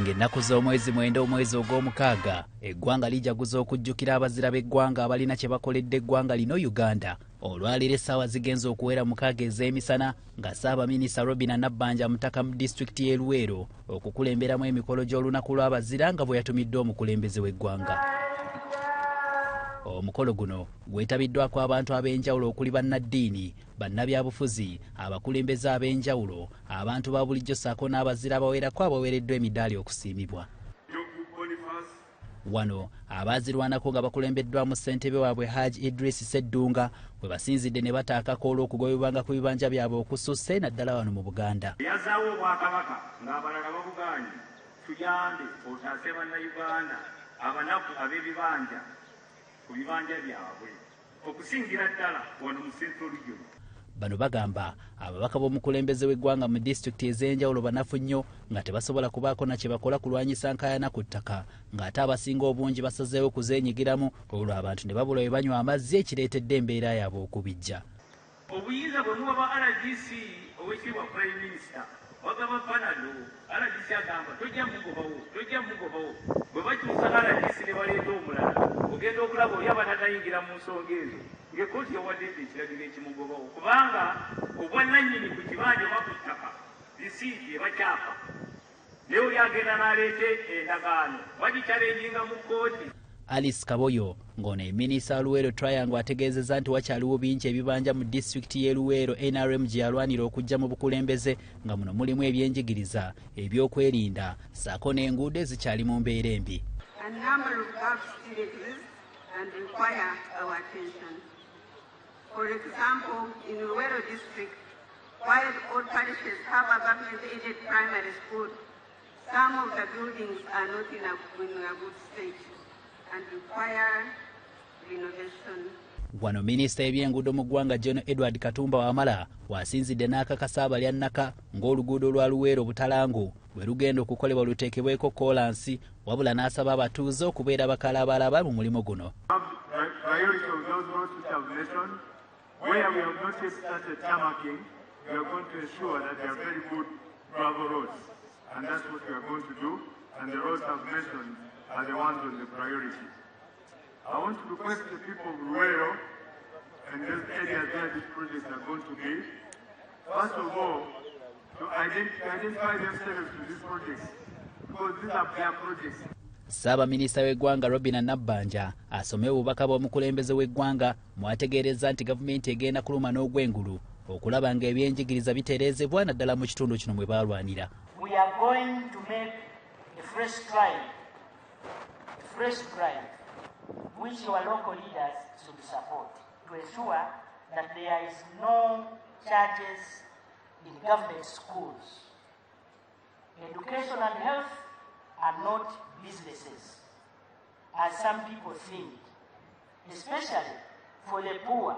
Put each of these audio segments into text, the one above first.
Ng'ennaku z'omwezi 9 omwezi ogw'omukaaga eggwanga lijjaguza okujjukira abazira b'eggwanga abalina kye bakoledde eggwanga lino Uganda. Olwaleero essaawa zigenze okuwera 6 ez'emisana nga Ssaabaminisita Robinah Nabbanja Mutaka mu disitulikiti y'e Luweero okukulemberamu emikolo gy'olunaku lw'abazira nga bwe yatumiddwa omukulembeze w'eggwanga. Omukolo guno gwetabiddwako abantu ab'enjawulo okuli bannaddiini, bannabyabufuzi, abakulembeze ab'enjawulo, abantu ba bulijjo ssaako n'abazira abawerako abaweereddwa emidaali okusiimibwa. Wano abaazirwanako nga bakulembeddwamu ssentebe waabwe Hajji Idris Sseddunga bwe basinzidde ne bataakako olw'okugobebwanga ku bibanja byabwe okususse naddala wano mu Buganda. Yazaawo Obwakabaka ng'abalala babugaanye tuyambe otaase bannayuganda abanaku ab'ebibanja ku bibanja byabwe okusingira ddala wano mu Central Region. Bano bagamba ababaka b'omukulembeze w'eggwanga mu disitulikiti ez'enjawulo banafu nnyo nga tebasobola kubaako na kye bakola kulwanyisa nkaayana ku ttaka ng'ate abasinga obungi basazeewo kuzeenyigiramu olwo abantu ne babula we banywa amazzi ekireetedde embeera yaabwe okubijja. Obuyinza bwe muba ba RDC ow'ekitiibwa Prime Minister wagaba panado RDC agamba tojja mugobawo bwe bakyusa RDC ne baleeta omulala ogenda okulaba oli abatatayingira mu nsonga ezo ng'ekkooti yawadde ekiragiro ekimugobawo kubanga obwannannyini ku kibanja oba ku ttaka lisiiti ebakyapa naye oli agenda n'aleeta endagaano bagikyalenjinga mu kkooti. Alice Kaboyo ng'ono minisita Luweero Triangle ategeezezza nti wakyaliwo bingi ebibanja mu disitulikiti y'e Luweero NRM gye yalwanira okujja mu bukulembeze nga muno mulimu ebyenjigiriza, ebyokwerinda ssaako n'enguudo ezikyali mu mbeera embi. For example, in Luweero district, while all parishes have a government-aided primary school, some of the buildings are not in a good state and require renovation. Wano minisita y'ebyenguudo mu ggwanga John Edward Katumba Wamala wasinzidde n'akakasa abalya Nnaka ng'oluguudo lwa Luweero Butalangu bwe lugenda okukolebwa luteekebweko koolansi wabula n'asaba abatuuze okubeera bakalabalaba mu mulimu guno. Where we have not yet started tarmacking, we are going to ensure that they are very good gravel roads. And that's what we are going to do. And the roads I've mentioned are the ones on the priority. I want to request the people of Luweero and those areas where these projects are going to be, first of all, to identify themselves to these projects, because these are their projects. Ssaabaminisita w'eggwanga Robinah Nabbanja asomye obubaka bw'omukulembeze w'eggwanga mwategeerezza nti gavumenti egenda kuluma n'ogwengulu okulaba ng'ebyenjigiriza bitereezebwa naddala mu kitundu kino mwe baalwanira. We are going to make a fresh stride which our local leaders should support to ensure that there is no charges in government schools. Education and health are not businesses, as some people think, especially for the poor.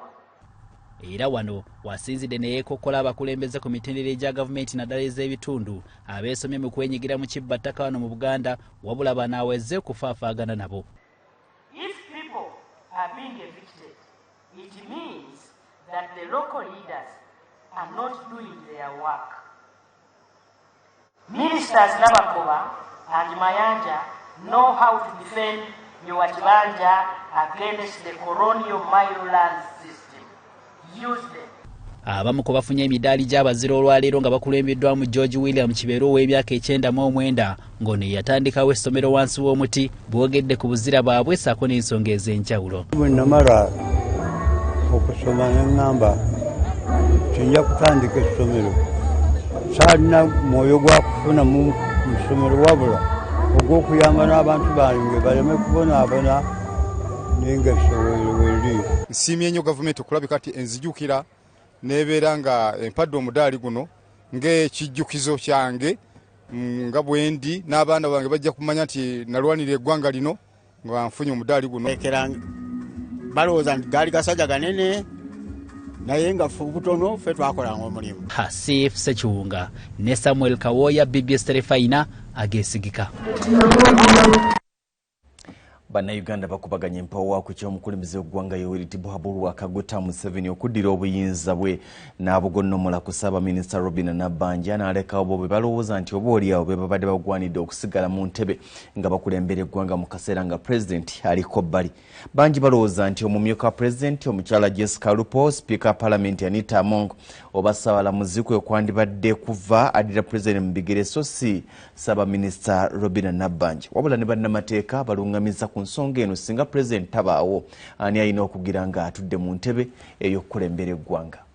Era wano wasinzidde ne yeekokkola abakulembeze ku mitendera egya gavumenti naddala ez'ebitundu abeesomye mu kwenyigira mu Ekibbattaka wano mu Buganda wabula banaaweze okufaafaagana nabo. If people are being evicted, it means that the local leaders are not doing their work. Ministers Nabakoba and Mayanja know how to defend your kibanja against the colonial Maryland system. Use them. Abamu ku bafunye emidaali gy'abazira olwaleero nga bakulembeddwamu George William Kibeero ow'emyaka 99 ng'ono yatandikawo essomero wansi w'omuti boogedde ku buzira bwabwe ssaako n'ensonga ez'enjawulo. Bwe namala okusoma ne ŋŋamba nja kutandika essomero saalina mwoyo gwa kufuna mu ssomero wabula ogw'okuyamba n'abantu bange baleme kubonaabona n'engeso weeri. Nsiimye nnyo gavumenti okulabika kati enzijukira n'ebeera nga empadde omudaali guno ng'ekijjukizo kyange nga bwendi n'abaana bange bajja kumanya nti nalwanira eggwanga lino nga nfunye omudaali guno. Balowooza nti gaali gasajja ganene naye nga butono ffe twakolanga omulimu. Hasif Sekiwunga ne Samuel Kawoya, BBS Terefayina, Ageesigika. Bannayuganda bakubaganya empawa ku ky'omukulembeze w'eggwanga Yoweri Tibuhaburwa Kaguta Museveni okuddira obuyinza bwe n'abugonnomola ku Ssaabaminisita Robinah Nabbanja n'alekawo bo bwe balowooza nti oba oliawo be babadde bagwanidde okusigala mu ntebe nga bakulembera eggwanga mu kaseera nga pulezidenti aliko bbali. Bangi balowooza nti omumyuka wa pulezidenti omukyala Jessica Lupo, sipiika paalamenti Anita Among oba Ssaabalamuzi kwe kwandibadde kuva addira pulezidenti mu bigere so si Ssaabaminisita Robinah Nabbanja. Wabula ne bannamateeka balungamiza ku nsonga eno singa pulezidenti tabaawo ani alina okugira nga atudde mu ntebe ey'okukulembera eggwanga.